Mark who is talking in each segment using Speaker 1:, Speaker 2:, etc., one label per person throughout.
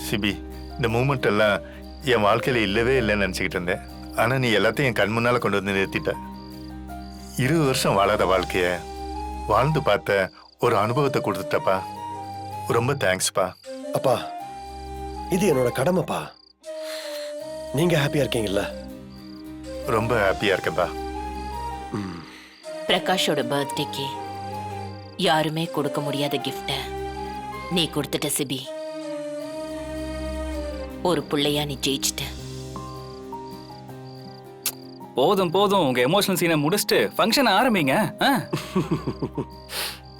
Speaker 1: CP, இந்த moment எல்லாம் என் வாழ்க்கையில இல்லவே இல்லைன்னு நினச்சிக்கிட்டு இருந்தேன். ஆனால் நீ எல்லாத்தையும் என் கண் முன்னால் கொண்டு வந்து நிறுத்திட்ட. 20 வருஷம் வாழாத வாழ்க்கைய வாழ்ந்து பார்த்த ஒரு அனுபவத்தை கொடுத்துட்டப்பா. ரொம்ப தேங்க்ஸ்ப்பா.
Speaker 2: அப்பா, இது என்னோட கடமைப்பா. நீங்க ஹாப்பியா இருக்கீங்கல்ல?
Speaker 1: ரொம்ப ஹாப்பியா இருக்கேன்ப்பா.
Speaker 3: பிரகாஷோட பர்த்டேக்கு யாருமே கொடுக்க முடியாத கிஃப்ட நீ கொடுத்துட்ட சிபி. ஒரு பிள்ளையா நீ ஜெயிச்சிட்ட.
Speaker 4: போதும் போதும், உங்க எமோஷனல் சீனை முடிச்சிட்டு ஃபங்க்ஷன் ஆரம்பிங்க.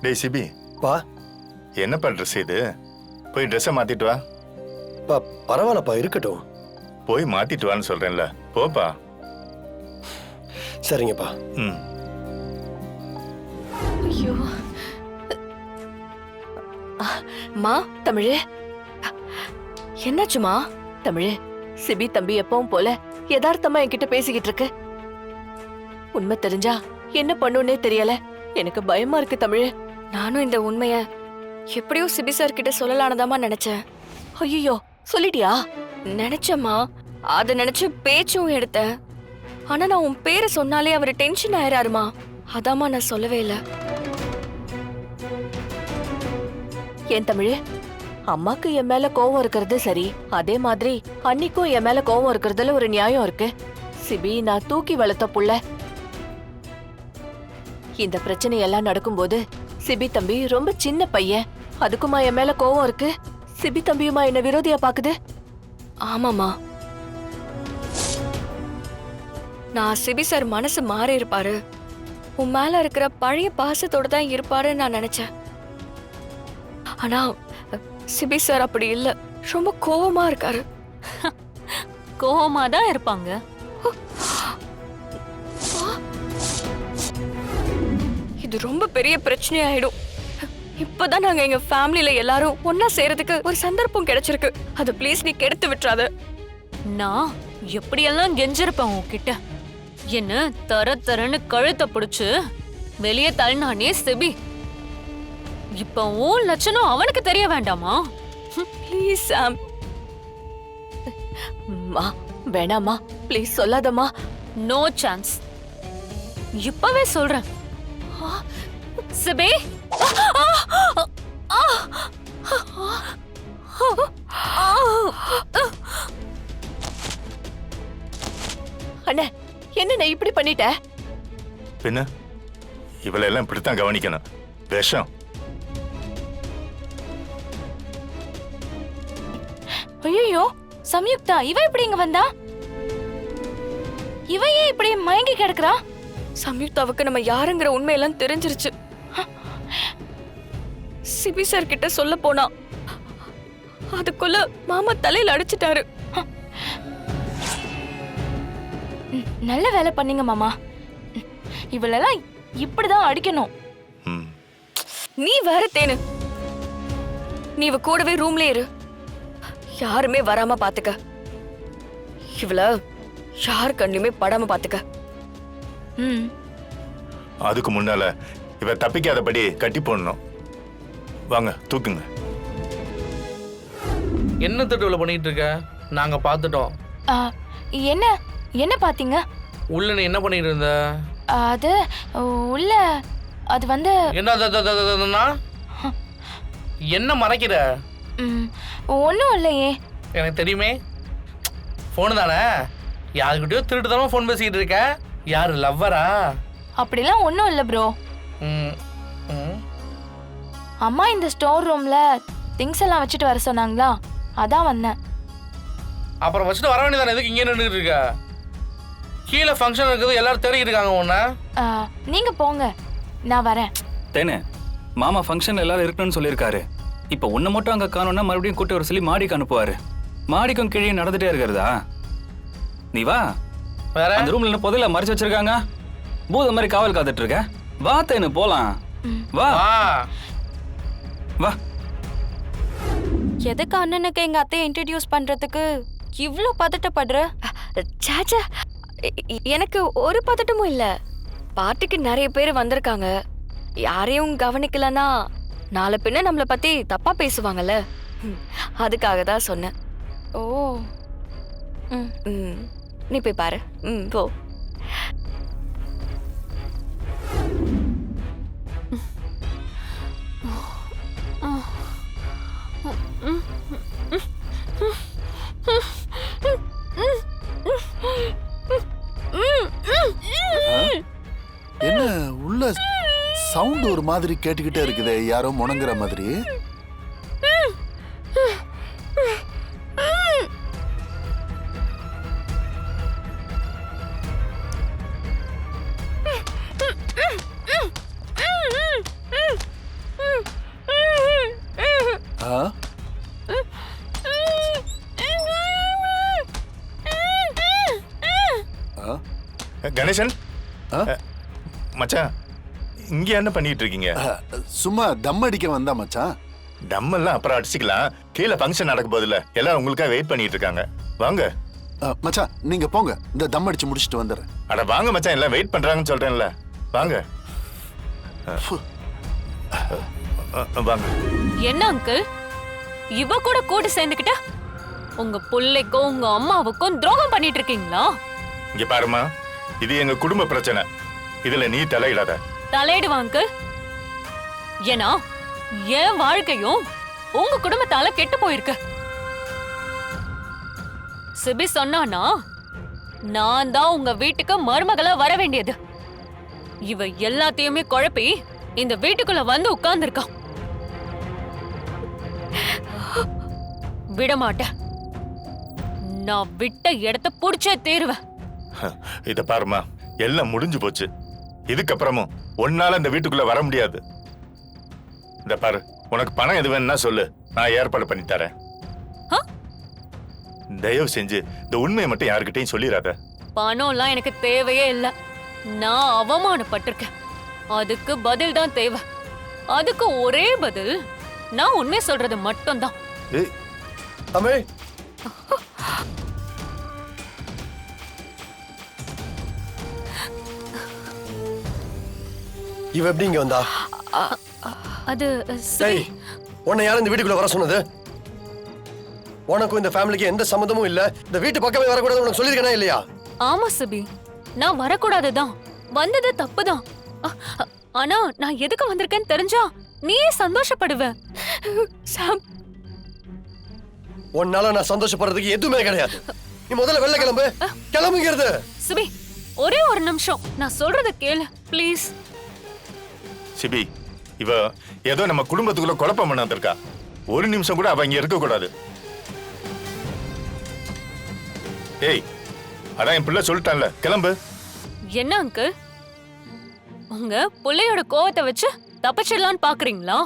Speaker 1: டேய் சிபி,
Speaker 2: பா,
Speaker 1: என்னப்பா ட்ரெஸ் இது? போய் ட்ரெஸ்ஸை மாத்திட்டு வா.
Speaker 2: பா பரவாயில்லப்பா, இருக்கட்டும்.
Speaker 1: போய் மாத்திட்டு வான்னு சொல்றேன்ல, போப்பா.
Speaker 2: சரிங்கப்பா.
Speaker 1: ம்.
Speaker 5: ஐயோ மா, தமிழ் என்னாச்சுமா? தமிழ், சிபி தம்பி எப்பவும் போல யதார்த்தமா என்கிட்ட பேசிக்கிட்டு இருக்கு. உண்மை தெரிஞ்சா என்ன பண்ணுன்னே தெரியல. எனக்கு பயமா இருக்கு தமிழ். நானும் இந்த உண்மைய எப்படியோ சிபி சார் கிட்ட சொல்லலானதாமா நினைச்சேன். ஐயோ, சொல்லிட்டியா? நினைச்சேம்மா, அத நினைச்சு பேச்சும் எடுத்தேன். ஆனா நான் உன் பேரை சொன்னாலே அவரு டென்ஷன் ஆயிராருமா. அதாமா நான் சொல்லவே இல்லை.
Speaker 3: ஏன் தமிழ், அம்மாக்கு என் மேல கோவம் இருக்கிறது சரி, அதே மாதிரி அன்னிக்கும் என் மேல கோவம் இருக்கிறதுல ஒரு நியாயம் இருக்கு. சிபி நான் தூக்கி வளர்த்த புள்ள. இந்த பிரச்சனை எல்லாம் நடக்கும்போது சிபி தம்பி ரொம்ப சின்ன பையன். அதுக்குமா என் மேல கோவம் இருக்கு? சிபி தம்பியுமா என்ன விரோதியா பாக்குது?
Speaker 5: ஆமாமா, நான் சிபி சார் மனசு மாறி இருப்பாரு, உன் மேல இருக்கிற பழைய பாசத்தோட தான் இருப்பாருன்னு நான் நினைச்சேன். ஆனா சிபி சார் அப்படி இல்ல, ரொம்ப கோவமா இருக்காரு.
Speaker 6: கோவமா தான் இருப்பாங்க.
Speaker 5: இது ரொம்ப பெரிய பிரச்சனை ஆயிடும். இப்பதான் நாங்க எங்க ஃபேமிலில எல்லாரும் ஒன்னா சேரதுக்கு ஒரு சந்தர்ப்பம் கிடைச்சிருக்கு. அது ப்ளீஸ் நீ கெடுத்து விட்டுறாத.
Speaker 6: நான் எப்படியெல்லாம் கெஞ்சிருப்பேன் உன்கிட்ட. என்ன தர தரன்னு கழுத்தை பிடிச்சு வெளியே தள்ளினானே சிபி. இப்ப உன் லட்சணம் அவனுக்கு தெரிய வேண்டாமா?
Speaker 5: Please Sam.
Speaker 3: மா வேணாமா, ப்ளீஸ் சொல்லாதம்மா.
Speaker 6: No chance. இப்பவே சொல்றேன். சிபி,
Speaker 3: அண்ணே, என்ன இப்படி பண்ணிட்ட?
Speaker 1: பின்ன இவளெல்லாம் இப்படித்தான் கவனிக்கணும். விஷம்.
Speaker 5: ஐயோ, சம்யுக்தா, இவ எப்படி இங்க வந்தா? இவ ஏன் இப்படி மயங்கி கிடக்குறா? சம்யுக்தாவுக்கு நம்ம யாருங்கிற உண்மையெல்லாம் தெரிஞ்சிருச்சு. சிபி சார் கிட்ட சொல்ல போனா அதுக்குள்ள மாமா தலையில அடிச்சிட்டாரு. நல்ல வேலை பண்ணீங்க மாமா. இவளெல்லாம் இப்படிதான் அடிக்கணும்.
Speaker 1: ம்.
Speaker 5: நீ வேற தேனு. நீ இவ கூடவே ரூம்ல இரு, யாருமே வராம பாத்துக்க. இவள யார் கண்ணுமே படாம பாத்துக்க.
Speaker 1: அதுக்கு முன்னால இவ தப்பிக்காதபடி கட்டி போடணும். வாங்க, தூக்குங்க.
Speaker 7: என்ன தட்டுவல பண்ணிட்டு இருக்க? நாங்க பாத்துட்டோம்.
Speaker 5: என்ன என்ன பாத்தீங்க?
Speaker 7: உள்ள நீ என்ன பண்ணிட்டு இருந்த?
Speaker 5: அது உள்ள அது வந்து
Speaker 7: என்ன என்ன மறைக்கிற?
Speaker 5: ஒன்னும் இல்லையே.
Speaker 7: எனக்கு தெரியுமே. போனு தானே? யாருக்கிட்டயோ திருட்டுதானே போன் பேசிக்கிட்டு இருக்க? யாரு, லவ்வரா?
Speaker 5: அப்படிலாம் ஒன்னும் இல்ல ப்ரோ. அம்மா இந்த ஸ்டோர் ரூம்ல திங்ஸ் எல்லாம் வச்சுட்டு வர சொன்னாங்களா, அதான் வந்தேன்.
Speaker 7: அப்புறம் வச்சுட்டு வர வேண்டியதானே? எதுக்கு இங்கே நின்றுட்டு இருக்க? கீழே ஃபங்க்ஷன் இருக்குது, எல்லாரும் தேடிக்கிட்டு இருக்காங்க உன்ன.
Speaker 5: நீங்க போங்க, நான் வரேன்.
Speaker 4: தேனே, மாமா ஃபங்க்ஷன்ல எல்லாரும் இருக்கணும்னு சொல்லியிருக்காரு. இப்போ உன்னை மட்டும் அங்கே காணோம்னா மறுபடியும் கூட்டி வர சொல்லி மாடிக்கு அனுப்புவாரு. மாடிக்கும் கீழே நடந்துட்டே இருக்கிறதா? நீ வா.
Speaker 7: வேற
Speaker 4: அந்த ரூம்ல என்ன புதையல மறைச்சு வச்சிருக்காங்க? பூத மாதிரி காவல் காத்துட்டு இருக்க. வா தேனு, போலாம். வா வா.
Speaker 5: எதுக்கு அண்ணனுக்கு எங்க அத்தையை இன்ட்ரடியூஸ் பண்றதுக்கு இவ்ளோ பதட்டப்படுற? சாச்சா, எனக்கு ஒரு பதட்டமும் இல்ல. பார்ட்டிக்கு நிறைய பேர் வந்திருக்காங்க. யாரையும் கவனிக்கலன்னா நாளை பின்ன நம்மளை பத்தி தப்பா பேசுவாங்கல்ல. அதுக்காக தான் சொன்னேன்.
Speaker 6: ஓ
Speaker 5: ம், நீ போய் பாரு. போ.
Speaker 8: என்ன உள்ள சவுண்ட் ஒரு மாதிரி கேட்டுக்கிட்டே இருக்குதே, யாரோ முணங்குற மாதிரி. ஆ? ஆ?
Speaker 1: கணேசன்
Speaker 8: ஆ?
Speaker 1: மச்சான் இங்க என்ன பண்ணிட்டு இருக்கீங்க?
Speaker 8: சும்மா தம் அடிக்க வந்தா மச்சான்.
Speaker 1: டம்மெல்லாம் அப்புறம் அடிச்சுக்கலாம். கீழே ஃபங்க்ஷன் நடக்க போதில்ல, எல்லாரும் உங்களுக்காக வெயிட் பண்ணிட்டு இருக்காங்க. வாங்க.
Speaker 8: மச்சான் நீங்க போங்க, இந்த தம் அடிச்சு முடிச்சிட்டு வந்துடுறேன்.
Speaker 1: அட வாங்க மச்சான், எல்லாம் வெயிட் பண்றாங்கன்னு சொல்றேன்ல. வாங்க. வாங்க.
Speaker 6: என்ன அங்கிள் இவ கூட கூட்டு சேர்ந்துக்கிட்ட உங்க புள்ளைக்கும் உங்க அம்மாவுக்கும் துரோகம் பண்ணிட்டு இருக்கீங்களா?
Speaker 1: இங்க பாருமா, இது எங்க குடும்ப பிரச்சனை. இதுல நீ தலையிடாத.
Speaker 6: தலையிடுவா அங்கிள். ஏன்னா என் வாழ்க்கையும் உங்க குடும்பத்தால கெட்டு போயிருக்கு. சிபி சொன்னானா நான் தான் உங்க வீட்டுக்கு மருமகளா வர வேண்டியது. இவ எல்லாத்தையுமே குழப்பி இந்த வீட்டுக்குள்ள வந்து உட்கார்ந்துருக்கான். விட மாட்டேன். நான் விட்ட இடத்த புடிச்சே தீருவேன்.
Speaker 1: இத பாருமா, எல்லாம் முடிஞ்சு போச்சு. இதுக்கப்புறமும் உன்னால இந்த வீட்டுக்குள்ள வர முடியாது. இந்த பாரு, உனக்கு பணம் எது வேணும்னா சொல்லு, நான் ஏற்பாடு பண்ணி தரேன். தயவு செஞ்சு இந்த உண்மையை மட்டும் யாருக்கிட்டையும் சொல்லிடாத.
Speaker 6: பணம்லாம் எனக்கு தேவையே இல்லை. நான் அவமானப்பட்டிருக்கேன். அதுக்கு பதில் தான் தேவை. அதுக்கு ஒரே பதில் நான் உண்மை சொல்றது மட்டும்தான்.
Speaker 2: ஏய் தமிழ், இவ எப்படி இங்க வந்தா?
Speaker 6: அது
Speaker 2: ஏய், உன்னை யாரும் இந்த வீட்டுக்குள்ள வர சொன்னது? உனக்கும் இந்த ஃபேமிலிக்கு எந்த சம்மந்தமும் இல்ல. இந்த வீட்டு பக்கமே வரக்கூடாது உனக்கு சொல்லியிருக்கேனா இல்லையா?
Speaker 6: ஆமா சிபி, நான் வரக்கூடாதுதான். வந்தது தப்புதான். ஆனா நான் எதுக்கு வந்திருக்கேன்னு தெரிஞ்சா நீயே சந்தோஷப்படுவ.
Speaker 2: உன்னால நான் சந்தோஷப்படுறதுக்கு எதுவுமே கிடையாது. நீ முதல்ல வெளில கிளம்பு. கிளம்புங்கிறது.
Speaker 6: சிபி ஒரே ஒரு நிமிஷம், நான் சொல்றத கேளு ப்ளீஸ்.
Speaker 1: சிபி, இவ ஏதோ நம்ம குடும்பத்துக்குள்ள குழப்பம் பண்ண வந்திருக்கா. ஒரு நிமிஷம் கூட அவ இங்க இருக்க கூடாது. ஏய், அதான் என் பிள்ளை சொல்லிட்டான்ல, கிளம்பு.
Speaker 6: என்ன அங்கிள், உங்க புள்ளையோட கோவத்தை வச்சு தப்பிச்சிடலான்னு பாக்குறீங்களா?